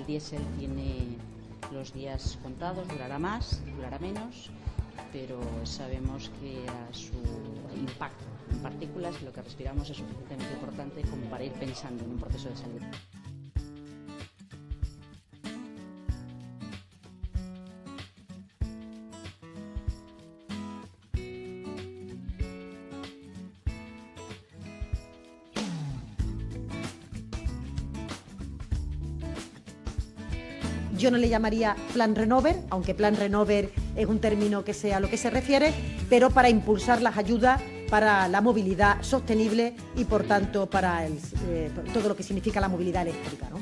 diésel tiene los días contados, durará más, durará menos, pero sabemos que a su impacto en partículas lo que respiramos es suficientemente importante como para ir pensando en un proceso de salud. Yo no le llamaría Plan Renover, aunque Plan Renover es un término que sea a lo que se refiere, pero para impulsar las ayudas para la movilidad sostenible y, por tanto, para todo lo que significa la movilidad eléctrica, ¿no?